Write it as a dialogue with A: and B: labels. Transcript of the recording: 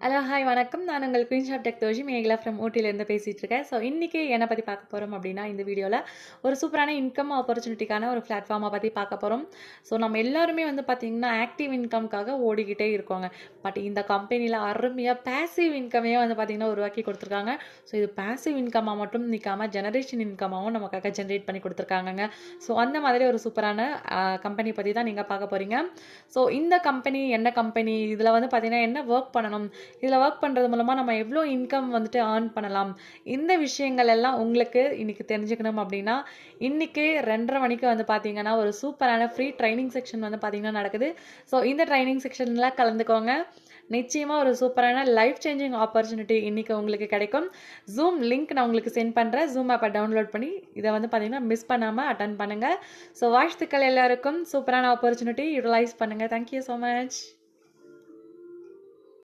A: Hello, hi வணக்கம். நான் உங்கள் குயின் ஷாப் டெக் தோழி மேகலா ஃப்ரம் ஊட்டிலேருந்து பேசிகிட்டு இருக்கேன். ஸோ இன்றைக்கி என்னை பற்றி பார்க்க போகிறோம் அப்படின்னா, இந்த வீடியோவில் ஒரு சூப்பரான இன்கம் ஆப்பர்ச்சுனிட்டிக்கான ஒரு பிளாட்ஃபார்மை பற்றி பார்க்க போகிறோம். ஸோ நம்ம எல்லாருமே வந்து பார்த்திங்கன்னா ஆக்டிவ் இன்கம்காக ஓடிக்கிட்டே இருக்கோங்க. பட் இந்த கம்பெனியில் அருமையாக பேசிவ் இன்கமே வந்து பார்த்திங்கன்னா உருவாக்கி கொடுத்துருக்காங்க. ஸோ இது பேசிவ் இன்கமாக மட்டும் நிற்காமல் ஜெனரேஷன் இன்கமாகவும் நமக்காக ஜென்ரேட் பண்ணி கொடுத்துருக்காங்கங்க. ஸோ அந்த மாதிரி ஒரு சூப்பரான கம்பெனி பற்றி தான் நீங்கள் பார்க்க போகிறீங்க. ஸோ இந்த கம்பெனி என்ன கம்பெனி, இதில் வந்து பார்த்திங்கன்னா என்ன ஒர்க் பண்ணணும், இதில் ஒர்க் பண்ணுறது மூலமாக நம்ம எவ்வளோ இன்கம் வந்துட்டு ஏர்ன் பண்ணலாம், இந்த விஷயங்கள் எல்லாம் உங்களுக்கு இன்றைக்கி தெரிஞ்சுக்கணும் அப்படின்னா இன்றைக்கி 2:30 மணிக்கு வந்து பார்த்திங்கன்னா ஒரு சூப்பரான ஃப்ரீ ட்ரைனிங் செக்ஷன் வந்து பார்த்திங்கன்னா நடக்குது. ஸோ இந்த ட்ரைனிங் செக்ஷனில் கலந்துக்கோங்க. நிச்சயமாக ஒரு சூப்பரான லைஃப் சேஞ்சிங் ஆப்பர்ச்சுனிட்டி இன்றைக்கி உங்களுக்கு கிடைக்கும். ஜூம் லிங்க் நான் உங்களுக்கு சென்ட் பண்ணுறேன். ஜூம் ஆப்பை டவுன்லோட் பண்ணி இதை வந்து பார்த்திங்கன்னா மிஸ் பண்ணாமல் அட்டன் பண்ணுங்கள். ஸோ வாழ்த்துக்கள் எல்லாருக்கும். சூப்பரான ஆப்பர்ச்சுனிட்டி யூட்டிலைஸ் பண்ணுங்கள். Thank you so much.